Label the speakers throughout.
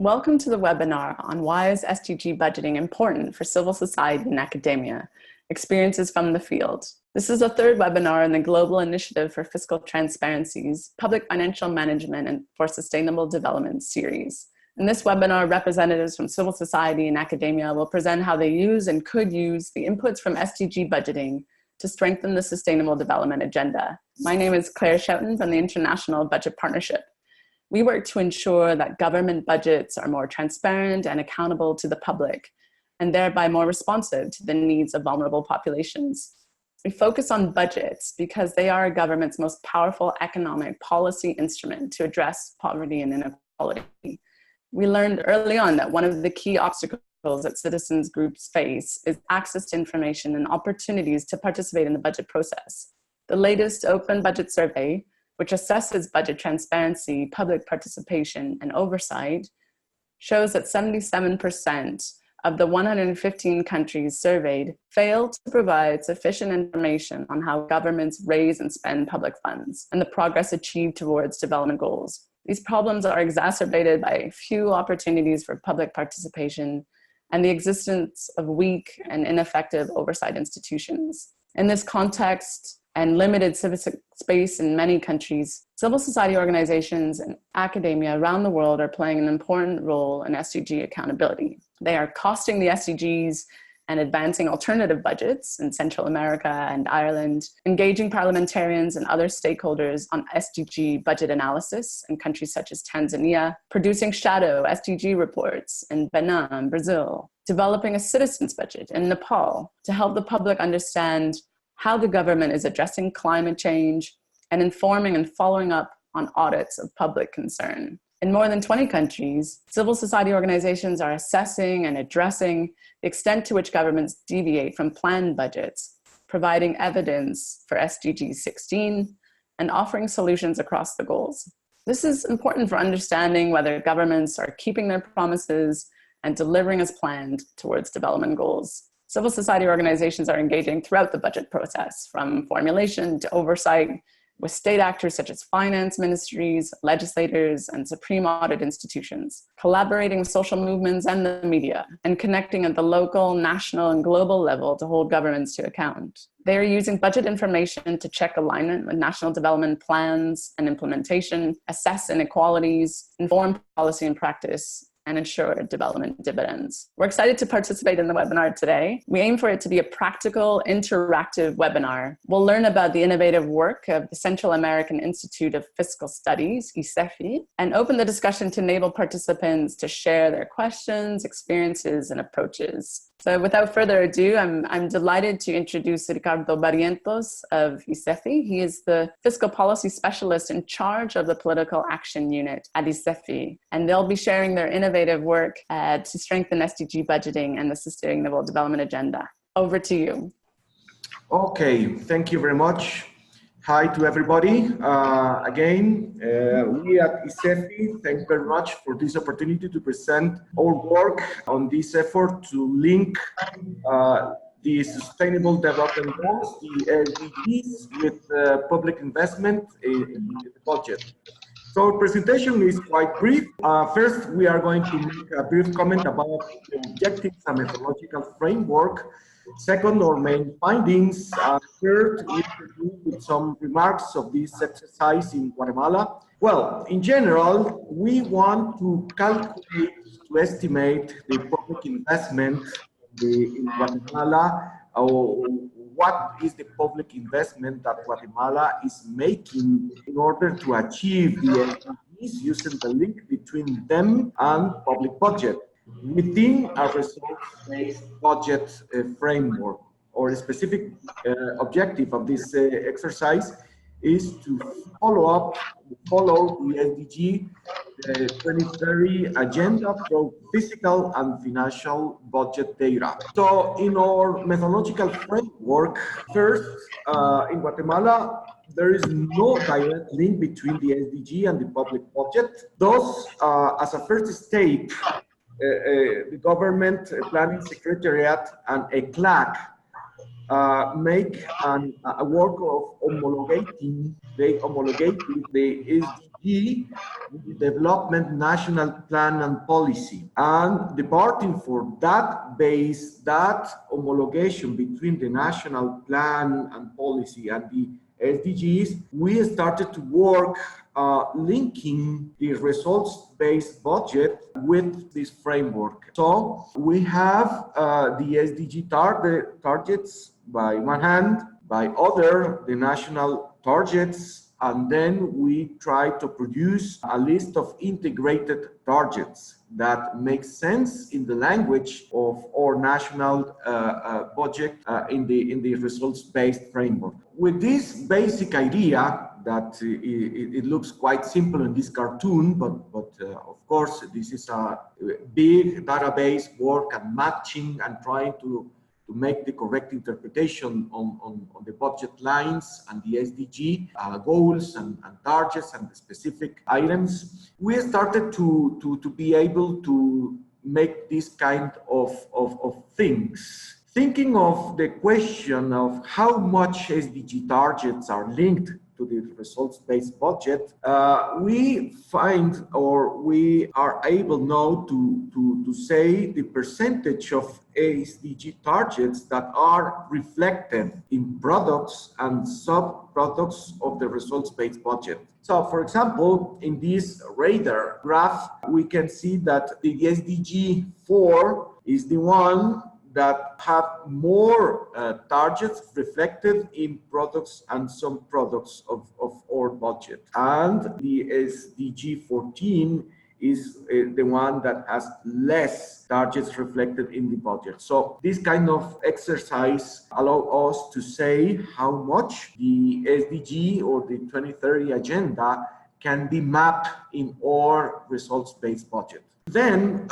Speaker 1: Welcome to the webinar on why is SDG budgeting important for civil society and academia, experiences from the field. This is the third webinar in the Global Initiative for Fiscal Transparency's Public Financial Management and for Sustainable Development series. In this webinar, representatives from civil society and academia will present how they use and could use the inputs from SDG budgeting to strengthen the Sustainable Development Agenda. My name is Claire Schouten from the International Budget Partnership. We work to ensure that government budgets are more transparent and accountable to the public, and thereby more responsive to the needs of vulnerable populations. We focus on budgets because they are a government's most powerful economic policy instrument to address poverty and inequality. We learned early on that one of the key obstacles that citizens groups face is access to information and opportunities to participate in the budget process. The latest Open Budget Survey, which assesses budget transparency, public participation, and oversight, shows that 77% of the 115 countries surveyed fail to provide sufficient information on how governments raise and spend public funds and the progress achieved towards development goals. These problems are exacerbated by few opportunities for public participation and the existence of weak and ineffective oversight institutions. In this context, and limited civic space in many countries, civil society organizations and academia around the world are playing an important role in SDG accountability. They are costing the SDGs and advancing alternative budgets in Central America and Ireland, engaging parliamentarians and other stakeholders on SDG budget analysis in countries such as Tanzania, producing shadow SDG reports in Benin, Brazil, developing a citizens budget in Nepal to help the public understand how the government is addressing climate change, and informing and following up on audits of public concern. In more than 20 countries, civil society organizations are assessing and addressing the extent to which governments deviate from planned budgets, providing evidence for SDG 16, and offering solutions across the goals. This is important for understanding whether governments are keeping their promises and delivering as planned towards development goals. Civil society organizations are engaging throughout the budget process, from formulation to oversight, with state actors such as finance ministries, legislators, and supreme audit institutions, collaborating with social movements and the media, and connecting at the local, national, and global level to hold governments to account. They are using budget information to check alignment with national development plans and implementation, assess inequalities, inform policy and practice, and ensure development dividends. We're excited to participate in the webinar today. We aim for it to be a practical, interactive webinar. We'll learn about the innovative work of the Central American Institute of Fiscal Studies, ICEFI, and open the discussion to enable participants to share their questions, experiences, and approaches. So without further ado, I'm delighted to introduce Ricardo Barrientos of ICEFI. He is the fiscal policy specialist in charge of the political action unit at ICEFI, and they'll be sharing their innovative work to strengthen SDG budgeting and the Sustainable Development Agenda. Over to you.
Speaker 2: Okay, thank you very much. Hi to everybody. Again, we at ICEFI thank very much for this opportunity to present our work on this effort to link the Sustainable Development Goals, the SDGs, with public investment in the budget. So our presentation is quite brief. First, we are going to make a brief comment about the objectives and methodological framework. Second, our main findings. Third, we conclude with some remarks of this exercise in Guatemala. Well, in general, we want to calculate, to estimate the public investment in Guatemala, or what is the public investment that Guatemala is making in order to achieve the SDGs, using the link between them and public budget within a results-based budget framework. Or a specific objective of this exercise is to follow the SDG 2030 agenda through physical and financial budget data. So in our methodological framework, first, in Guatemala, there is no direct link between the SDG and the public budget. Thus, as a first step, the government planning secretariat and a CLAC make a work of homologating the SDG G, the Development National Plan and Policy. And departing for that base, that homologation between the national plan and policy and the SDGs, we started to work linking the results-based budget with this framework. So we have the SDG targets by one hand, by other, the national targets, and then we try to produce a list of integrated targets that makes sense in the language of our national budget in the results-based framework. With this basic idea that it looks quite simple in this cartoon, but of course this is a big database work and matching and trying to make the correct interpretation on the budget lines and the SDG goals and targets and the specific items, we started to be able to make this kind of things. Thinking of the question of how much SDG targets are linked to the results-based budget, we find, or we are able now to say the percentage of SDG targets that are reflected in products and sub-products of the results-based budget. So, for example, in this radar graph, we can see that the SDG 4 is the one that have more targets reflected in products and some products of our budget. And the SDG 14 is the one that has less targets reflected in the budget. So this kind of exercise allows us to say how much the SDG or the 2030 agenda can be mapped in our results-based budget. Then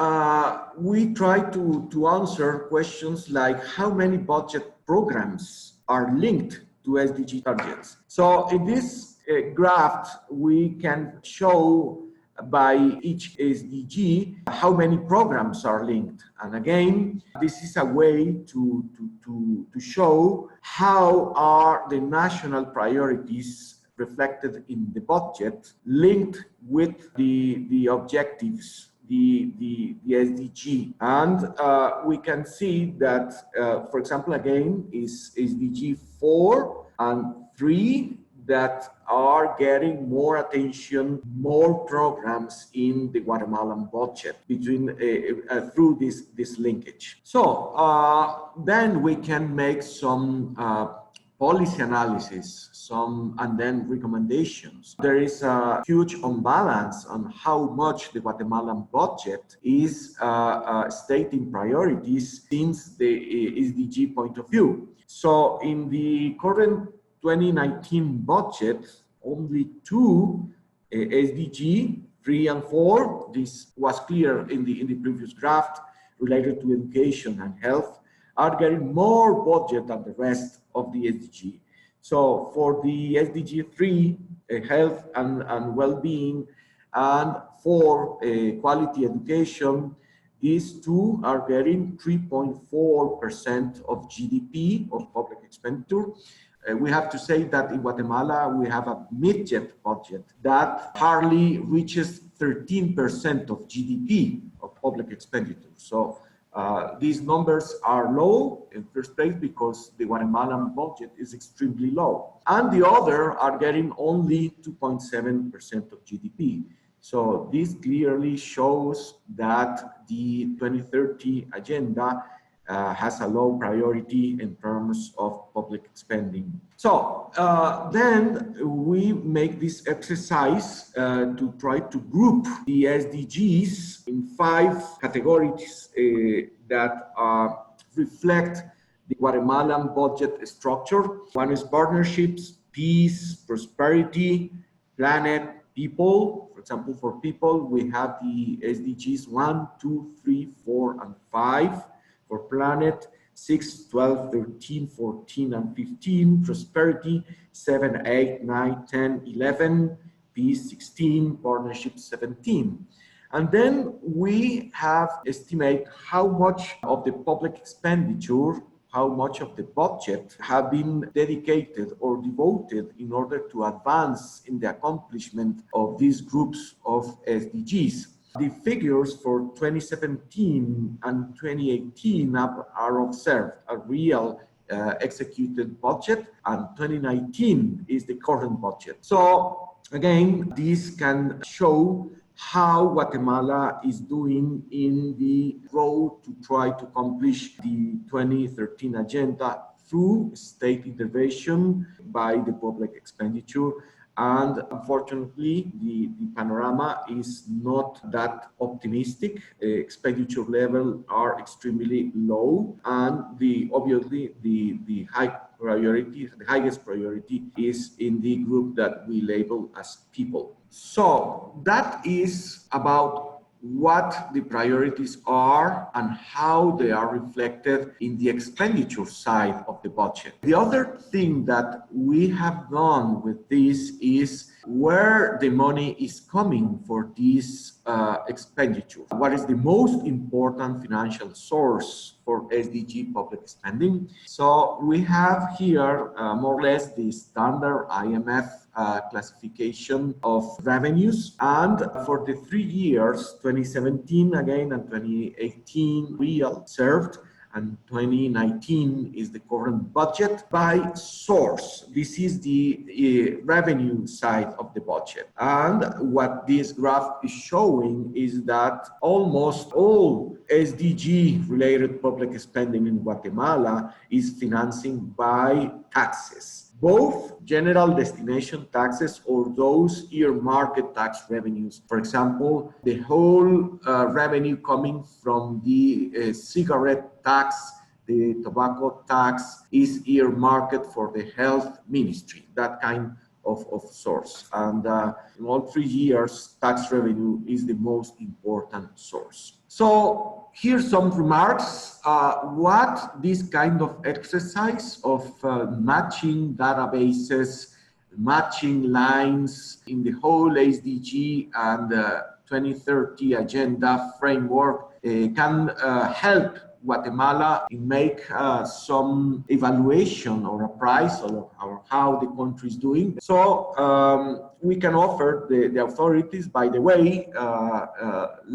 Speaker 2: we try to answer questions like how many budget programs are linked to SDG targets. So in this graph, we can show by each SDG how many programs are linked. And again, this is a way to show how are the national priorities reflected in the budget linked with the objectives, the SDG. And we can see that, for example, again, is SDG 4 and 3 that are getting more attention, more programs in the Guatemalan budget between through this linkage. So then we can make some policy analysis, and then recommendations. There is a huge imbalance on how much the Guatemalan budget is stating priorities since the SDG point of view. So in the current 2019 budget, only two SDG 3 and 4, this was clear in the previous draft related to education and health, are getting more budget than the rest of the SDG. So for the SDG 3, health and well-being, and for quality education, these two are getting 3.4% of GDP, of public expenditure. We have to say that in Guatemala, we have a mid-jet budget that hardly reaches 13% of GDP of public expenditure. So these numbers are low in first place because the Guatemalan budget is extremely low. And the other are getting only 2.7% of GDP. So this clearly shows that the 2030 agenda has a low priority in terms of public spending. So then we make this exercise to try to group the SDGs in 5 categories that reflect the Guatemalan budget structure. One is partnerships, peace, prosperity, planet, people. For example, for people, we have the SDGs 1, 2, 3, 4, and 5. For planet, 6, 12, 13, 14, and 15. Prosperity, 7, 8, 9, 10, 11. Peace, 16. Partnership, 17. And then we have estimate how much of the public expenditure, how much of the budget have been dedicated or devoted in order to advance in the accomplishment of these groups of SDGs. The figures for 2017 and 2018 are observed, a real executed budget, and 2019 is the current budget. So again, this can show how Guatemala is doing in the road to try to accomplish the 2013 agenda through state intervention by the public expenditure. And unfortunately, the panorama is not that optimistic. Expenditure levels are extremely low, and obviously the highest priority is in the group that we label as people. So that is about what the priorities are and how they are reflected in the expenditure side of the budget. The other thing that we have done with this is where the money is coming for this expenditure. What is the most important financial source for SDG public spending? So we have here more or less the standard IMF classification of revenues, and for the 3 years, 2017 again and 2018 real served, and 2019 is the current budget by source. This is the revenue side of the budget. And what this graph is showing is that almost all SDG related public spending in Guatemala is financing by taxes, both general destination taxes or those earmarked tax revenues. For example, the whole revenue coming from the cigarette tax, the tobacco tax is earmarked for the health ministry, that kind of source. And in all 3 years, tax revenue is the most important source. So here's some remarks. What this kind of exercise of matching databases, matching lines in the whole SDG and 2030 agenda framework can help Guatemala in make some evaluation or appraisal of how the country is doing. So we can offer the authorities. By the way,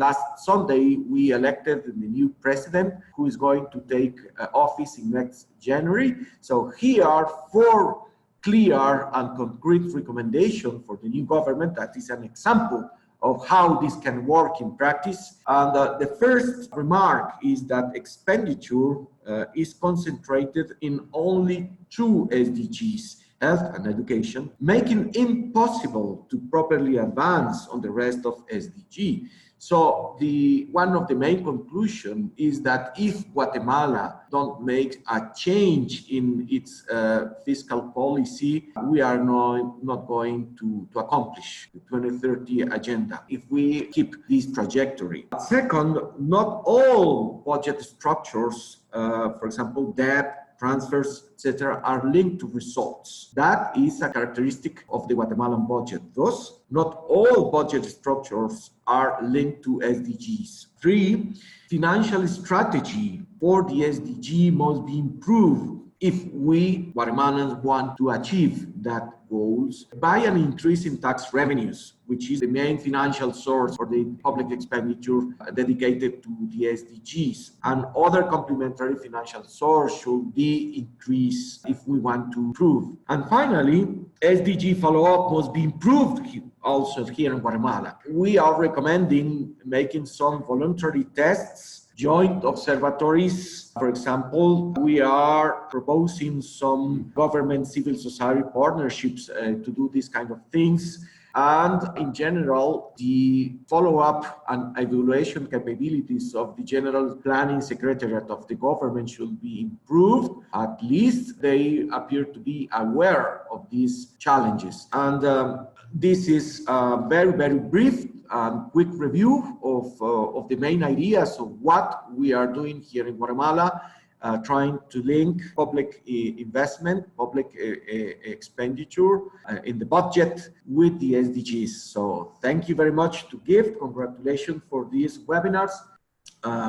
Speaker 2: last Sunday we elected the new president who is going to take office in next January. So here are 4 clear and concrete recommendations for the new government. That is an example of how this can work in practice. And the first remark is that expenditure is concentrated in only 2 SDGs, health and education, making impossible to properly advance on the rest of SDG. So one of the main conclusions is that if Guatemala don't make a change in its fiscal policy, we are not going to accomplish the 2030 agenda if we keep this trajectory. Second, not all budget structures, for example, debt, transfers, etc., are linked to results. That is a characteristic of the Guatemalan budget. Thus, not all budget structures are linked to SDGs. 3, financial strategy for the SDG must be improved if we Guatemalans want to achieve that goals by an increase in tax revenues, which is the main financial source for the public expenditure dedicated to the SDGs. And other complementary financial source should be increased if we want to improve. And finally, SDG follow-up must be improved also here in Guatemala. We are recommending making some voluntary tests, joint observatories. For example, we are proposing some government civil society partnerships to do these kind of things. And in general, the follow-up and evaluation capabilities of the General Planning Secretariat of the government should be improved. At least they appear to be aware of these challenges. And this is a very, very brief and quick review of the main ideas of what we are doing here in Guatemala, trying to link public investment, public expenditure in the budget with the SDGs. So thank you very much to GIFT. Congratulations for these webinars.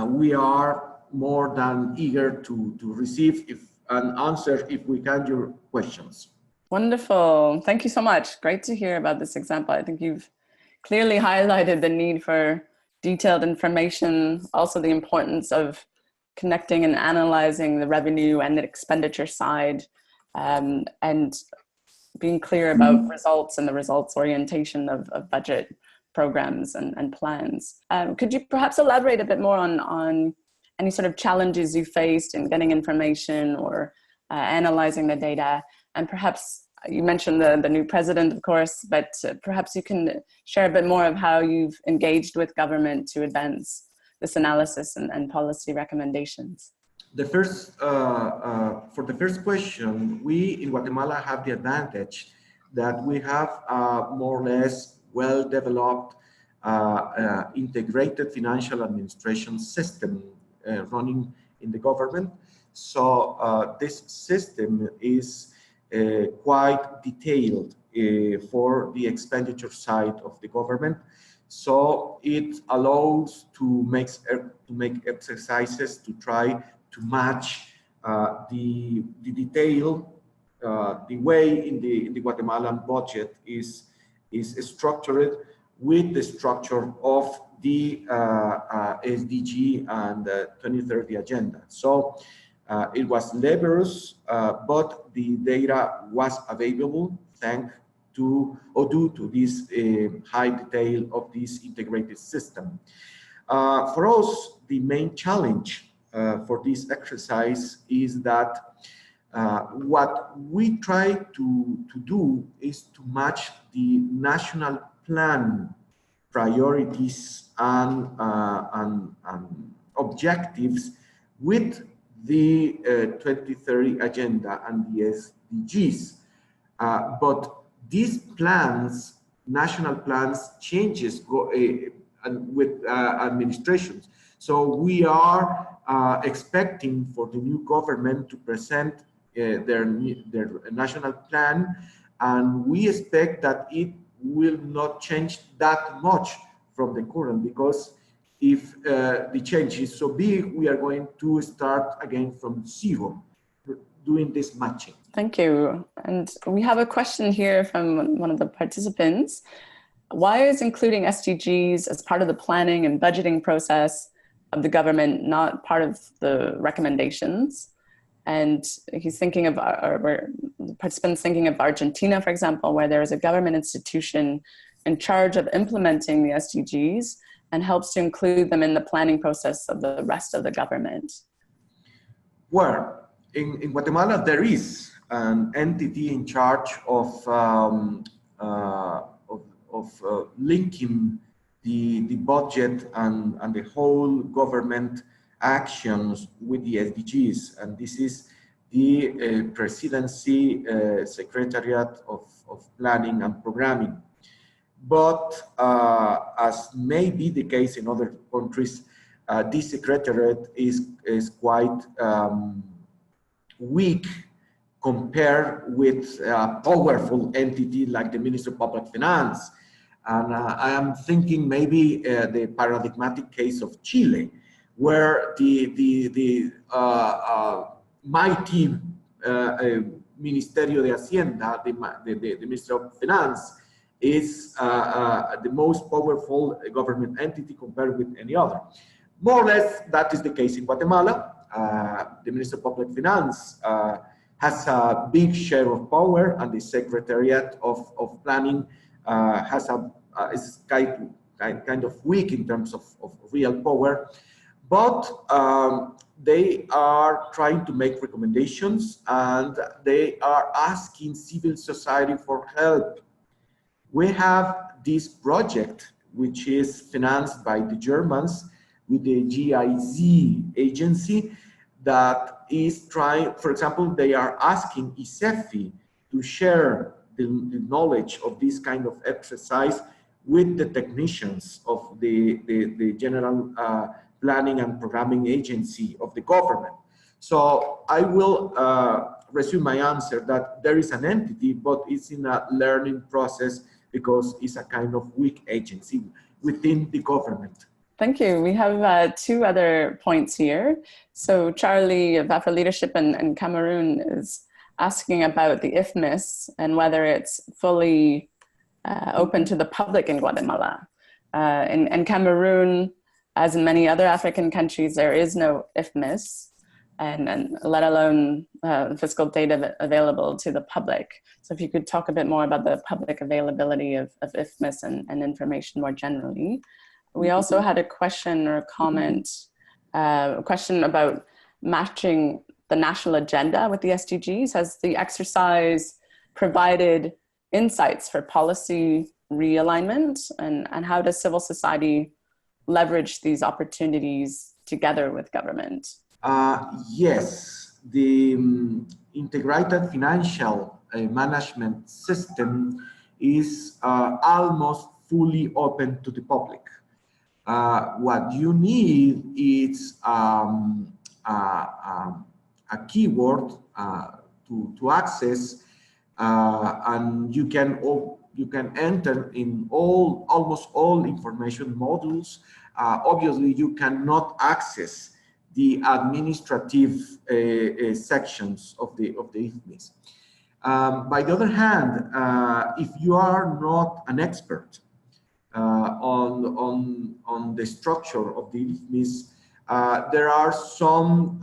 Speaker 2: We are more than eager to receive an answer if we can your questions.
Speaker 1: Wonderful. Thank you so much. Great to hear about this example. I think you've clearly highlighted the need for detailed information, also the importance of connecting and analyzing the revenue and the expenditure side, and being clear about results and the results orientation of budget programs and plans. Could you perhaps elaborate a bit more on any sort of challenges you faced in getting information or analyzing the data? And perhaps you mentioned the new president, of course, but perhaps you can share a bit more of how you've engaged with government to advance this analysis and policy recommendations.
Speaker 2: The first, for the first question, we in Guatemala have the advantage that we have a more or less well-developed integrated financial administration system running in the government. So this system is quite detailed for the expenditure side of the government. So it allows to make exercises to try to match the detail, the way in the Guatemalan budget is structured with the structure of the SDG and the 2030 agenda. So it was laborious, but the data was available thanks to or due to this high detail of this integrated system. For us, the main challenge for this exercise is that what we try to do is to match the national plan priorities and objectives with the 2030 agenda and the SDGs. But these plans, national plans, changes go with administrations. So we are expecting for the new government to present their national plan, and we expect that it will not change that much from the current, because if the change is so big, we are going to start again from zero, doing this matching.
Speaker 1: Thank you. And we have a question here from one of the participants. Why is including SDGs as part of the planning and budgeting process of the government not part of the recommendations? And he's thinking of, or the participants thinking of Argentina, for example, where there is a government institution in charge of implementing the SDGs and helps to include them in the planning process of the rest of the government.
Speaker 2: Well, in Guatemala, there is an entity in charge of linking the budget and the whole government actions with the SDGs, and this is the Presidency Secretariat of Planning and Programming. But as may be the case in other countries, this secretariat is quite weak compared with a powerful entity like the Ministry of Public Finance. And I am thinking maybe the paradigmatic case of Chile, where the mighty Ministerio de Hacienda, the Ministry of Finance, is the most powerful government entity compared with any other. More or less, that is the case in Guatemala. The Ministry of Public Finance has a big share of power, and the Secretariat of Planning is kind of weak in terms of real power. But they are trying to make recommendations, and they are asking civil society for help. We have this project, which is financed by the Germans with the GIZ agency, that is trying, for example, they are asking ICEFI to share the knowledge of this kind of exercise with the technicians of the General Planning and Programming Agency of the government. So I will resume my answer that there is an entity, but it's in a learning process because it's a kind of weak agency within the government.
Speaker 1: Thank you. We have two other points here. So Charlie of Afro Leadership in Cameroon is asking about the IFMIS and whether it's fully open to the public in Guatemala. In Cameroon, as in many other African countries, there is no IFMIS, and let alone fiscal data available to the public. So if you could talk a bit more about the public availability of IFMIS and information more generally. We also had a question or a comment, a question about matching the national agenda with the SDGs. Has the exercise provided insights for policy realignment, and how does civil society leverage these opportunities together with government?
Speaker 2: Yes, the integrated financial management system is almost fully open to the public. What you need is a keyword to access, and you can enter in almost all information modules. Obviously, you cannot access the administrative sections of the IFMIS. By the other hand, if you are not an expert on the structure of the IFMIS, there are some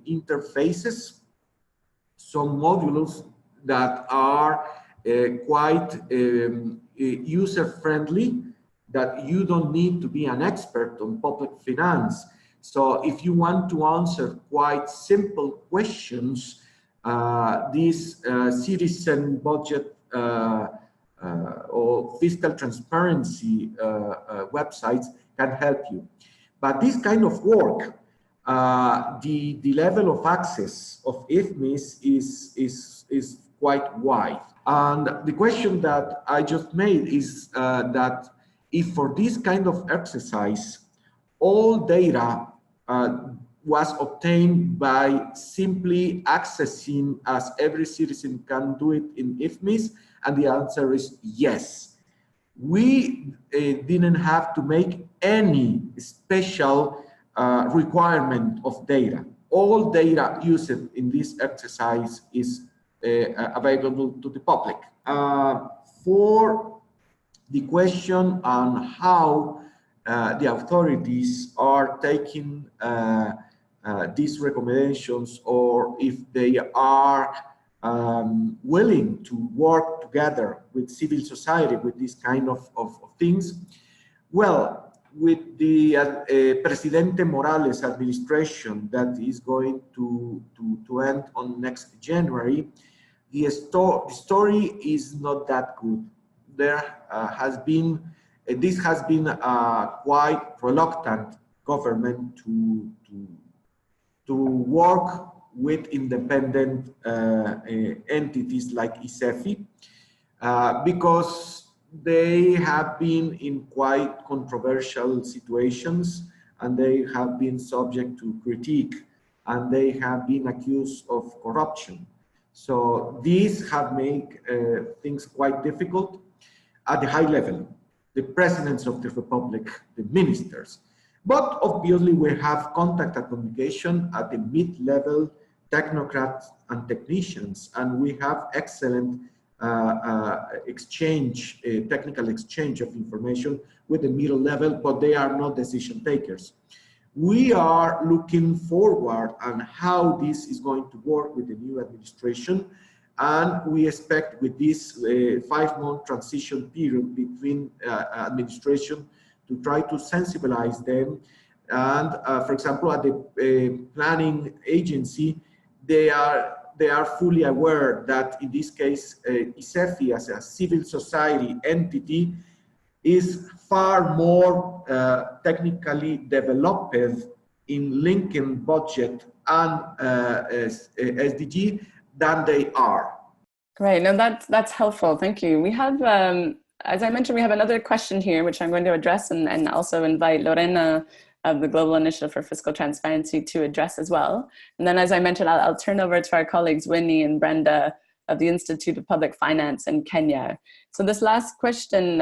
Speaker 2: interfaces, some modules that are quite user-friendly, that you don't need to be an expert on public finance. So if you want to answer quite simple questions, these citizen budget or fiscal transparency websites can help you. But this kind of work, the level of access of IFMIS is quite wide. And the question that I just made is that if for this kind of exercise, all data was obtained by simply accessing, as every citizen can do it in IFMIS, and the answer is yes. We didn't have to make any special requirement of data. All data used in this exercise is available to the public. For the question on how the authorities are taking these recommendations, or if they are willing to work together with civil society with this kind of things. Well, with the Presidente Morales administration that is going to end on next January, the story is not that good. There has been, this has been a quite reluctant government to work with independent entities like ICEFI, because they have been in quite controversial situations, and they have been subject to critique, and they have been accused of corruption. So these have made things quite difficult at the high level, the presidents of the Republic, the ministers. But obviously we have contact and communication at the mid-level, technocrats and technicians, and we have excellent exchange, technical exchange of information with the middle level, but they are not decision takers. We are looking forward on how this is going to work with the new administration, and we expect with this 5-month transition period between administration to try to sensibilize them. And for example, at the planning agency, they are fully aware that in this case, ICEFI as a civil society entity is far more technically developed in linking budget and SDG than they are.
Speaker 1: Great, no, that's helpful, thank you. We have, as I mentioned, we have another question here, which I'm going to address, and also invite Lorena of the Global Initiative for Fiscal Transparency to address as well. And then, as I mentioned, I'll turn over to our colleagues, Winnie and Brenda of the Institute of Public Finance in Kenya. So this last question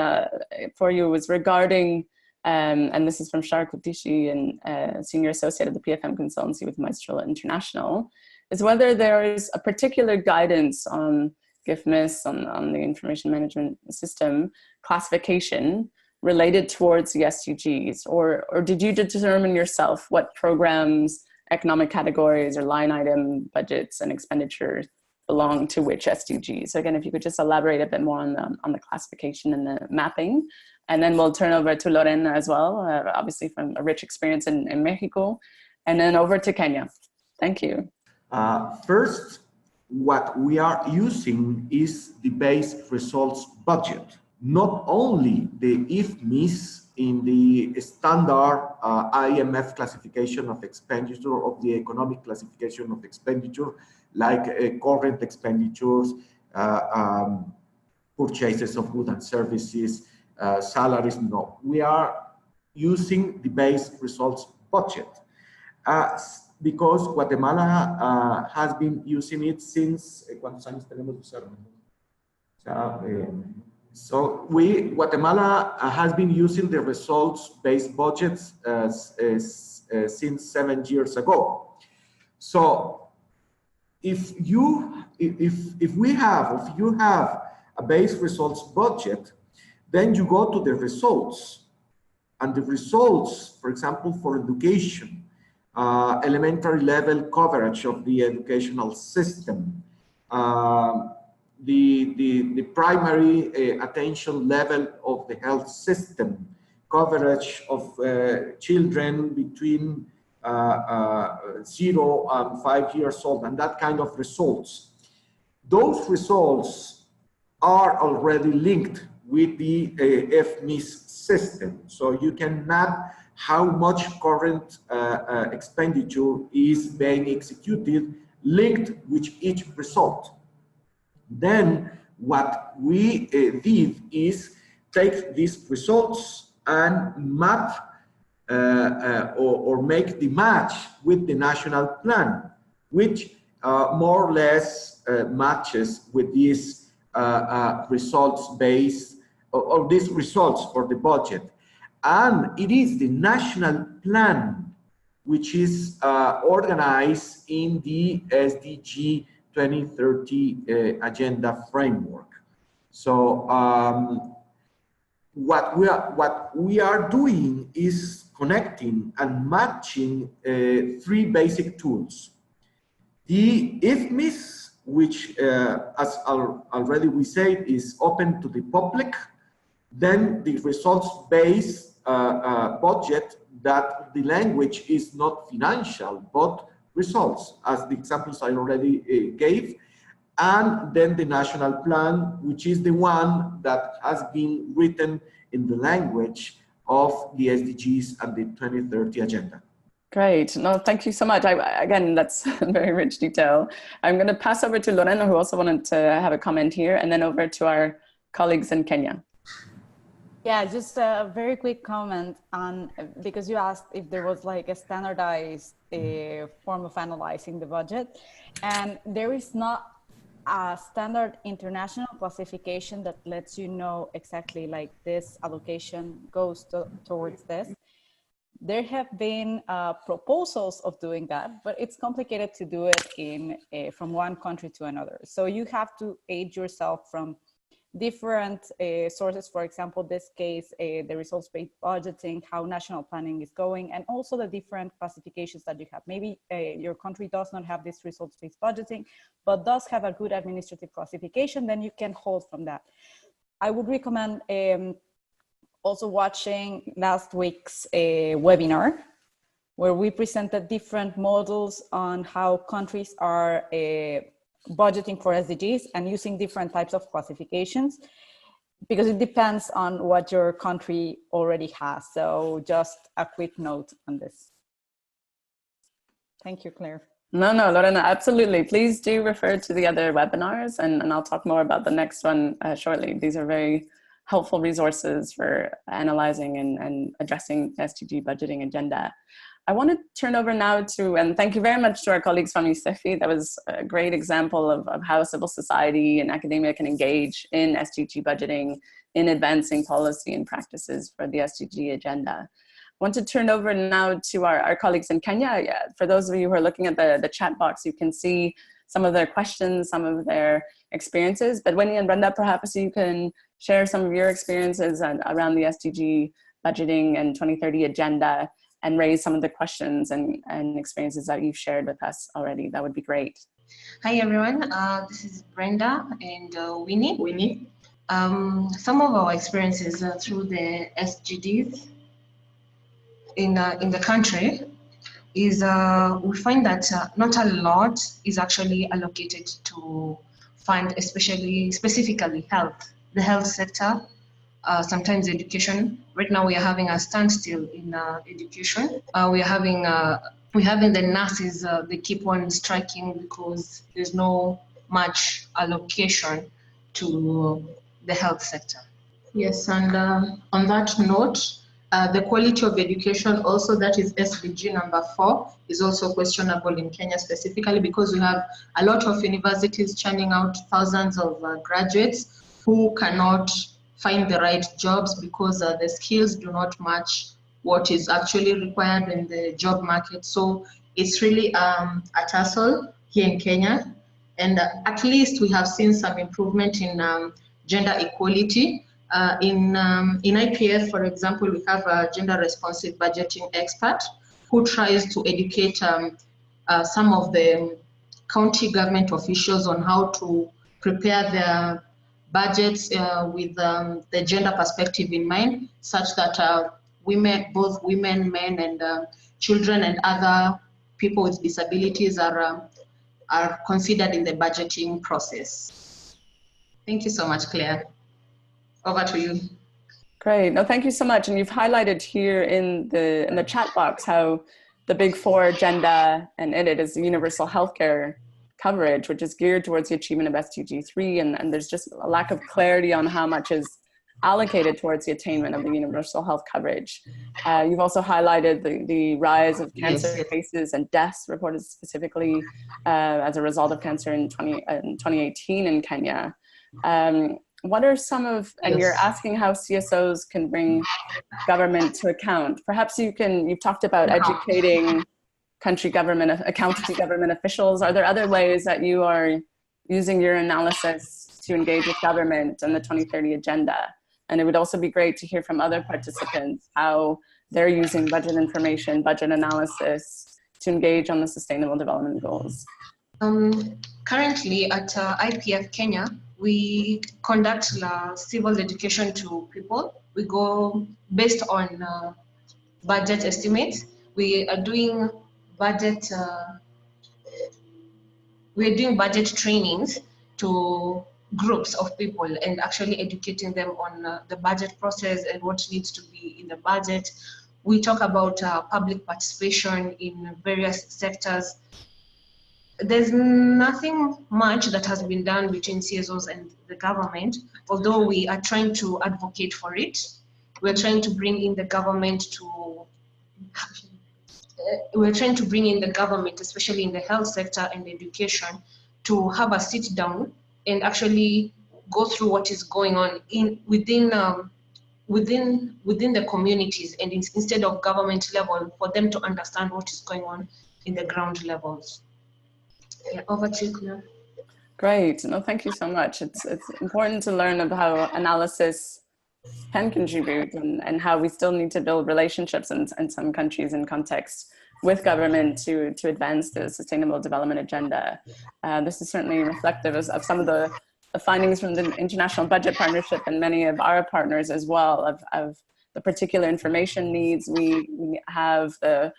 Speaker 1: for you was regarding and this is from Shar Kutishi, and Senior Associate at the PFM Consultancy with Maestro International, is whether there is a particular guidance on GIFMIS, on the information management system classification related towards the SDGs, or did you determine yourself what programs, economic categories, or line item budgets and expenditures belong to which SDGs? So again, if you could just elaborate a bit more on the classification and the mapping, and then we'll turn over to Lorena as well, obviously from a rich experience in Mexico, and then over to Kenya. Thank you.
Speaker 2: First, what we are using is the base results budget, not only the IFMIS in the standard IMF classification of expenditure, of the economic classification of expenditure, like current expenditures, purchases of goods and services, salaries. No, we are using the base results budget because Guatemala has been using it since ¿cuántos años tenemos de usarlo? So Guatemala has been using the results-based budgets since 7 years ago. So if you have a base results budget, then you go to the results, and the results, for example, for education, elementary level coverage of the educational system, the primary attention level of the health system, coverage of children between 0 and 5 years old, and that kind of results. Those results are already linked with the FMIS system. So you can map how much current expenditure is being executed linked with each result. Then what we did is take these results and map or make the match with the national plan, which more or less matches with these results based or these results for the budget. And it is the national plan which is organized in the SDG 2030 agenda framework. So what we are doing is connecting and matching 3 basic tools. The IFMIS, which as already we said, is open to the public. Then the results-based budget, that the language is not financial, but results, as the examples I already gave. And then the national plan, which is the one that has been written in the language of the SDGs and the 2030 agenda.
Speaker 1: Great. No, thank you so much. Again, that's very rich detail. I'm going to pass over to Lorena, who also wanted to have a comment here, and then over to our colleagues in Kenya.
Speaker 3: Yeah, just a very quick comment on, because you asked if there was like a standardized form of analyzing the budget, and there is not a standard international classification that lets you know exactly like this allocation goes towards this. There have been proposals of doing that, but it's complicated to do it from one country to another. So you have to aid yourself from different sources. For example, this case, the results-based budgeting, how national planning is going, and also the different classifications that you have. Maybe your country does not have this results-based budgeting, but does have a good administrative classification, then you can hold from that. I would recommend also watching last week's webinar, where we presented different models on how countries are budgeting for SDGs and using different types of classifications, because it depends on what your country already has. So just a quick note on this. Thank you, Claire.
Speaker 1: No, Lorena, absolutely. Please do refer to the other webinars, and I'll talk more about the next one shortly. These are very helpful resources for analyzing and addressing SDG budgeting agenda. I want to turn over now to, and thank you very much to our colleagues from ICEFI. That was a great example of how civil society and academia can engage in SDG budgeting, in advancing policy and practices for the SDG agenda. I want to turn over now to our colleagues in Kenya. Yeah, for those of you who are looking at the chat box, you can see some of their questions, some of their experiences. But Winnie and Brenda, perhaps you can share some of your experiences around the SDG budgeting and 2030 agenda and raise some of the questions and experiences that you've shared with us already. That would be great.
Speaker 4: Hi everyone, this is Brenda and Winnie. Some of our experiences through the SDGs in the country is we find that not a lot is actually allocated to fund, specifically health, the health sector. Sometimes education. Right now we are having a standstill in education. We are having the nurses, they keep on striking because there's no much allocation to the health sector.
Speaker 5: Yes, and on that note, the quality of education also, that is SDG number 4, is also questionable in Kenya specifically because we have a lot of universities churning out thousands of graduates who cannot find the right jobs because the skills do not match what is actually required in the job market. So it's really a tussle here in Kenya. And at least we have seen some improvement in gender equality. In IPF, for example, we have a gender responsive budgeting expert who tries to educate some of the county government officials on how to prepare their budgets with the gender perspective in mind, such that both women, men, and children and other people with disabilities are considered in the budgeting process. Thank you so much, Claire. Over to you.
Speaker 1: Great. No, thank you so much. And you've highlighted here in the chat box how the Big Four agenda, and it is universal healthcare coverage, which is geared towards the achievement of SDG 3, and there's just a lack of clarity on how much is allocated towards the attainment of the universal health coverage. You've also highlighted the rise of cancer cases and deaths reported specifically as a result of cancer in 2018 in Kenya. What are some of, and you're asking how CSOs can bring government to account. Perhaps you've talked about educating county government officials. Are there other ways that you are using your analysis to engage with government and the 2030 agenda? And it would also be great to hear from other participants how they're using budget information, budget analysis to engage on the Sustainable Development Goals.
Speaker 4: Currently at IPF Kenya, we conduct civil education to people. We go based on budget estimates. We are doing budget trainings to groups of people and actually educating them on the budget process and what needs to be in the budget. We talk about public participation in various sectors. There's nothing much that has been done between CSOs and the government, although we are trying to advocate for it. We're trying to bring in the government especially in the health sector and education, to have a sit down and actually go through what is going on within the communities, and instead of government level, for them to understand what is going on in the ground levels. Yeah, over to you, Claire.
Speaker 1: Great. No, thank you so much. It's important to learn about how analysis can contribute and how we still need to build relationships in some countries in context with government to advance the Sustainable Development Agenda. This is certainly reflective of some of the findings from the International Budget Partnership and many of our partners as well, of the particular information needs we have, the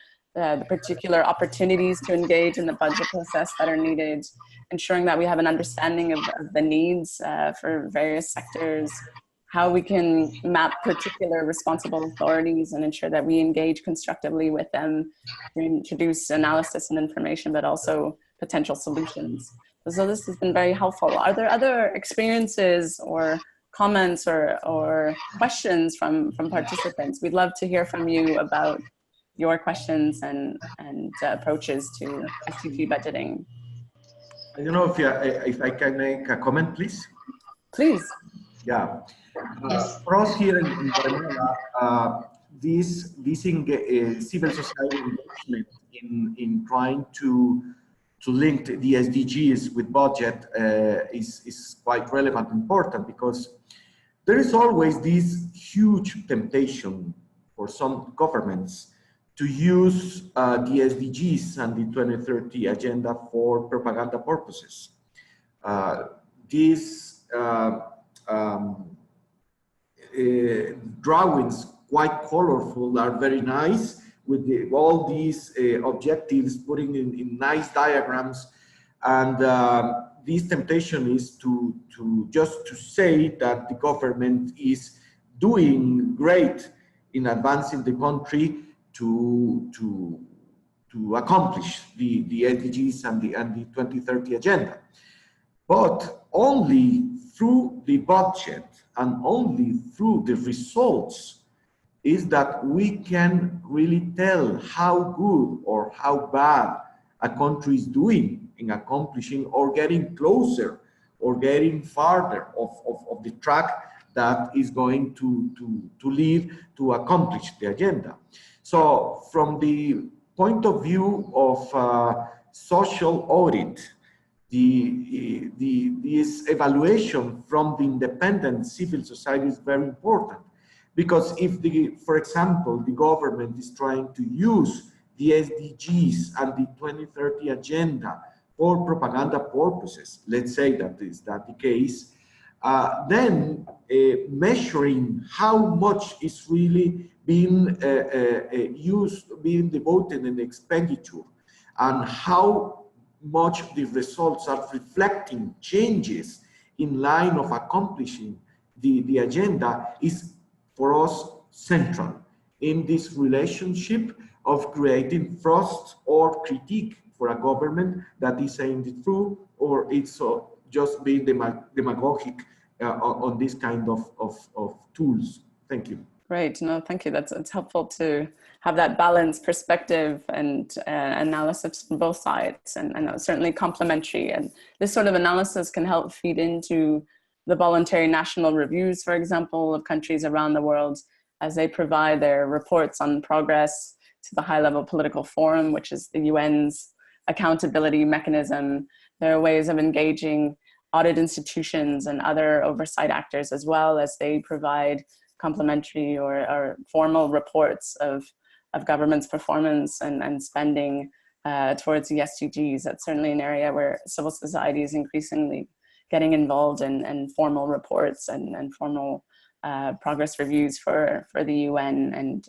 Speaker 1: particular opportunities to engage in the budget process that are needed, ensuring that we have an understanding of the needs for various sectors, how we can map particular responsible authorities and ensure that we engage constructively with them to introduce analysis and information, but also potential solutions. So this has been very helpful. Are there other experiences or comments or questions from participants? We'd love to hear from you about your questions and approaches to SDG budgeting.
Speaker 2: I don't know if I can make a comment, please.
Speaker 1: Please.
Speaker 2: Yeah.
Speaker 4: Yes.
Speaker 2: For us here in Guatemala, this civil society engagement in trying to link the SDGs with budget is quite relevant and important, because there is always this huge temptation for some governments to use the SDGs and the 2030 agenda for propaganda purposes. These drawings, quite colorful, are very nice, with all these objectives putting in nice diagrams, and this temptation is to just to say that the government is doing great in advancing the country to accomplish the SDGs and the 2030 agenda. But only through the budget and only through the results is that we can really tell how good or how bad a country is doing in accomplishing or getting closer or getting farther of the track that is going to lead to accomplish the agenda. So from the point of view of social audit, this evaluation from the independent civil society is very important, because if for example, the government is trying to use the SDGs and the 2030 agenda for propaganda purposes, let's say that is the case, then measuring how much is really being being devoted in expenditure, and how much the results are reflecting changes in line of accomplishing the agenda, is for us central in this relationship of creating trust or critique for a government that is saying the truth, or it's just being demagogic on this kind of tools. Thank you.
Speaker 1: Great. No, thank you. It's helpful to have that balanced perspective and analysis from both sides, and certainly complementary. And this sort of analysis can help feed into the voluntary national reviews, for example, of countries around the world, as they provide their reports on progress to the high-level political forum, which is the UN's accountability mechanism. There are ways of engaging audit institutions and other oversight actors, as well as they provide complementary or formal reports of government's performance and spending towards the SDGs. That's certainly an area where civil society is increasingly getting involved in formal reports and formal progress reviews for the UN and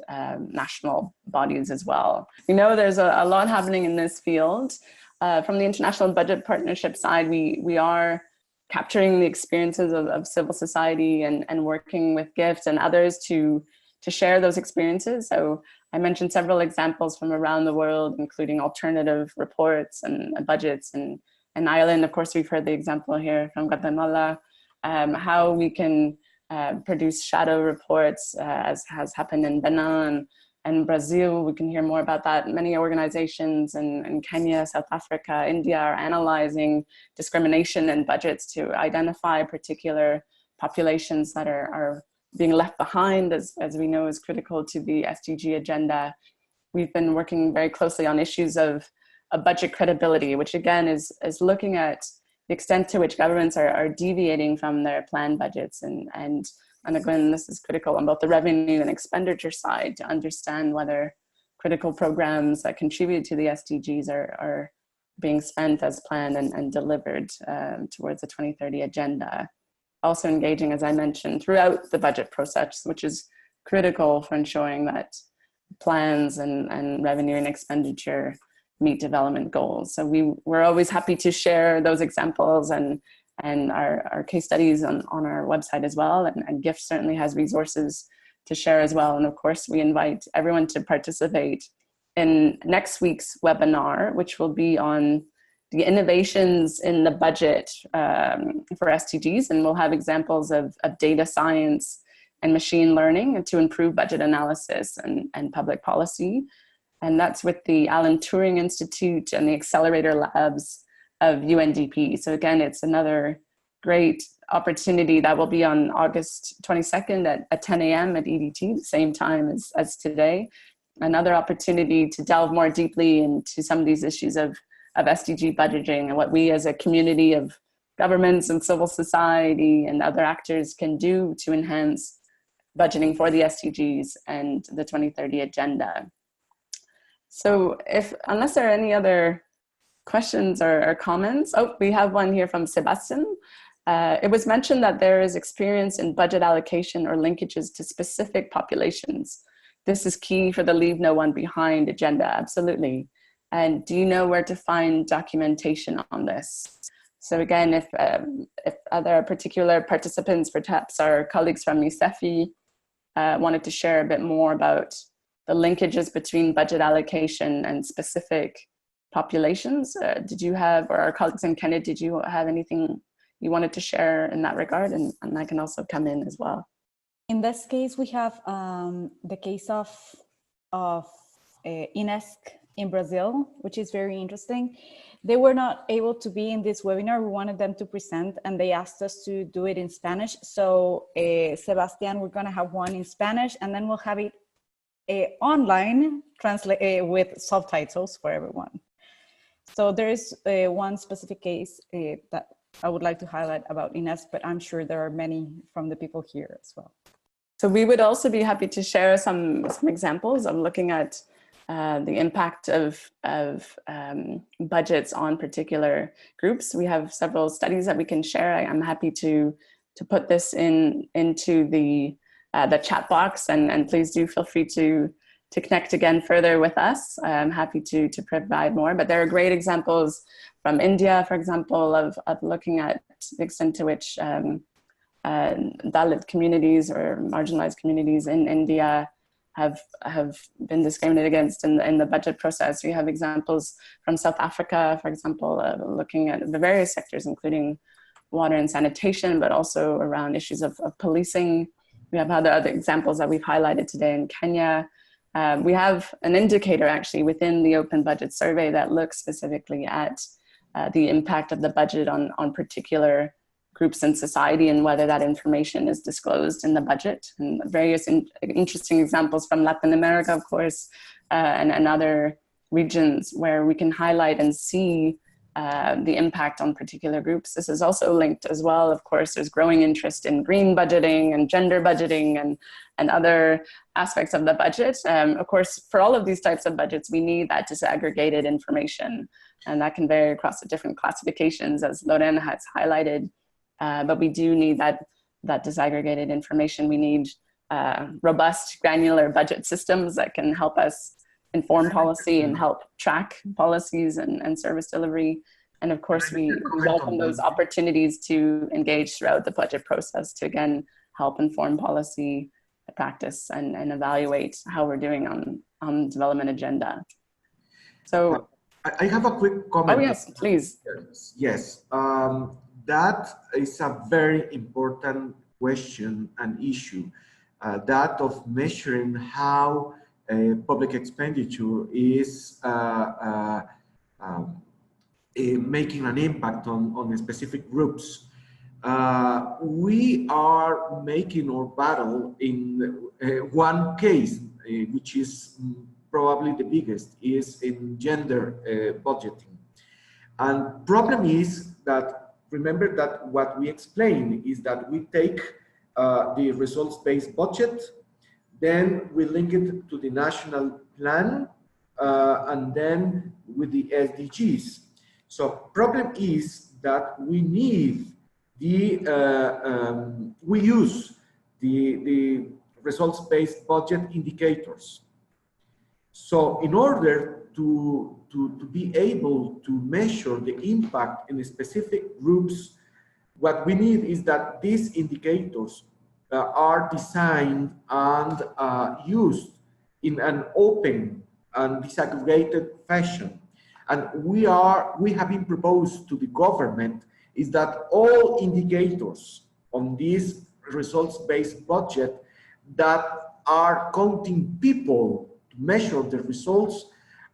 Speaker 1: national bodies as well. We know there's a lot happening in this field. From the International Budget Partnership side, we are capturing the experiences of civil society and working with GIFT and others to share those experiences. So I mentioned several examples from around the world, including alternative reports and budgets. And in Ireland, of course, we've heard the example here from Guatemala, how we can produce shadow reports, as has happened in Benin and Brazil. We can hear more about that. Many organizations in Kenya, South Africa, India are analyzing discrimination in budgets to identify particular populations that are being left behind, as we know is critical to the SDG agenda. We've been working very closely on issues of budget credibility, which again is looking at the extent to which governments are deviating from their planned budgets. And again, this is critical on both the revenue and expenditure side to understand whether critical programs that contribute to the SDGs are being spent as planned and delivered towards the 2030 agenda. Also engaging, as I mentioned, throughout the budget process, which is critical for ensuring that plans and revenue and expenditure meet development goals. So we're always happy to share those examples and our case studies on our website as well. And GIFT certainly has resources to share as well. And of course, we invite everyone to participate in next week's webinar, which will be on the innovations in the budget for SDGs. And we'll have examples of data science and machine learning to improve budget analysis and public policy. And that's with the Alan Turing Institute and the Accelerator Labs of UNDP. So again, it's another great opportunity that will be on August 22nd at 10 a.m. at EDT, the same time as today. Another opportunity to delve more deeply into some of these issues of SDG budgeting and what we as a community of governments and civil society and other actors can do to enhance budgeting for the SDGs and the 2030 agenda. So unless there are any other questions or comments, we have one here from Sebastian. It was mentioned that there is experience in budget allocation or linkages to specific populations. This is key for the Leave No One Behind agenda, absolutely. And do you know where to find documentation on this? So again, if other particular participants, perhaps our colleagues from ICEFI, wanted to share a bit more about the linkages between budget allocation and specific populations, did you have, or our colleagues in Kenya, did you have anything you wanted to share in that regard? And I can also come in as well.
Speaker 3: In this case, we have the case of INESC in Brazil, which is very interesting. They were not able to be in this webinar. We wanted them to present, and they asked us to do it in Spanish. So, Sebastian, we're going to have one in Spanish, and then we'll have it online, with subtitles for everyone. So there is one specific case that I would like to highlight about INESC, but I'm sure there are many from the people here as well.
Speaker 1: So we would also be happy to share some examples of looking at the impact of budgets on particular groups. We have several studies that we can share. I'm happy to put this into the chat box, and please do feel free to connect again further with us. I'm happy to provide more, but there are great examples from India, for example, of looking at the extent to which Dalit communities or marginalized communities in India have been discriminated against in the budget process. We have examples from South Africa, for example, looking at the various sectors, including water and sanitation, but also around issues of policing. We have other examples that we've highlighted today in Kenya. We have an indicator actually within the Open Budget Survey that looks specifically at the impact of the budget on particular groups in society and whether that information is disclosed in the budget. And various interesting examples from Latin America, of course, and other regions where we can highlight and see the impact on particular groups. This is also linked as well. Of course, there's growing interest in green budgeting and gender budgeting and other aspects of the budget. Of course, for all of these types of budgets, we need that disaggregated information, and that can vary across the different classifications, as Lorena has highlighted. But we do need that disaggregated information. We need robust, granular budget systems that can help us inform policy and help track policies and service delivery. And of course, we welcome those opportunities to engage throughout the budget process to, again, help inform policy practice and evaluate how we're doing on development agenda. So
Speaker 2: I have a quick comment.
Speaker 1: Oh, yes, please.
Speaker 2: Yes, that is a very important question and issue, that of measuring how public expenditure is making an impact on specific groups. We are making our battle in one case, which is probably the biggest, is in gender budgeting. And problem is that, remember that what we explain is that we take the results-based budget, then we link it to the national plan, and then with the SDGs. So problem is that we need we use the results-based budget indicators. So in order to be able to measure the impact in specific groups, what we need is that these indicators are designed and used in an open and disaggregated fashion. And we have been proposed to the government is that all indicators on this results-based budget that are counting people measure the results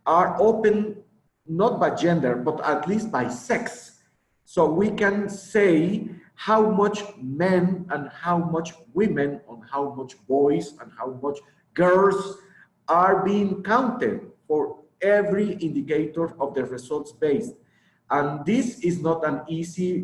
Speaker 2: are open not by gender, but at least by sex. So we can say how much men and how much women, and how much boys and how much girls are being counted for every indicator of the results based. And this is not an easy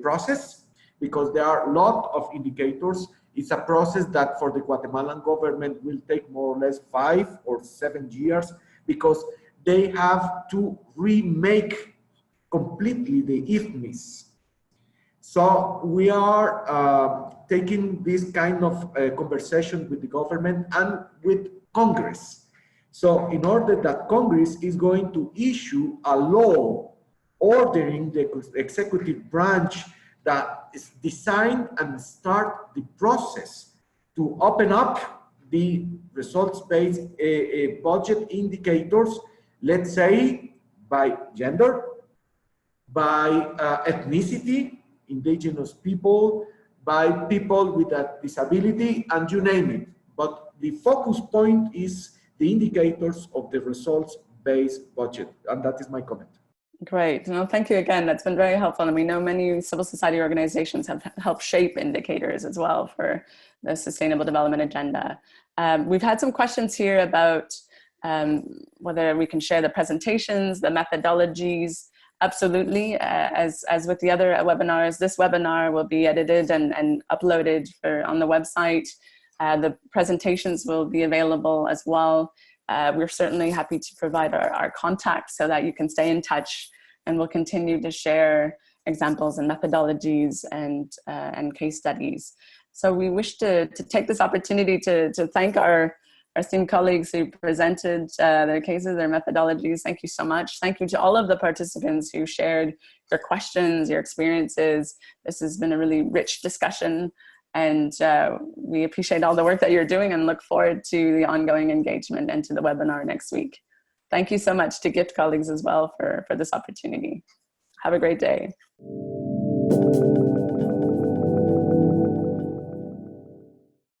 Speaker 2: process, because there are a lot of indicators. It's a process that for the Guatemalan government will take more or less 5 or 7 years, because they have to remake completely the IFMIS. So we are taking this kind of conversation with the government and with Congress. So in order that Congress is going to issue a law ordering the executive branch that is designed and start the process to open up the results-based budget indicators, let's say by gender, by ethnicity, indigenous people, by people with a disability, and you name it. But the focus point is the indicators of the results-based budget, and that is my comment.
Speaker 1: Great. No, thank you again. That's been very helpful. And we know many civil society organizations have helped shape indicators as well for the Sustainable Development Agenda. We've had some questions here about whether we can share the presentations, the methodologies. Absolutely. As with the other webinars, this webinar will be edited and uploaded on the website. The presentations will be available as well. We're certainly happy to provide our contacts so that you can stay in touch, and we'll continue to share examples and methodologies and case studies. So we wish to take this opportunity to thank our esteemed colleagues who presented their cases, their methodologies. Thank you so much. Thank you to all of the participants who shared your questions, your experiences. This has been a really rich discussion, and we appreciate all the work that you're doing and look forward to the ongoing engagement and to the webinar next week. Thank you so much to GIFT colleagues as well for this opportunity. Have a great day.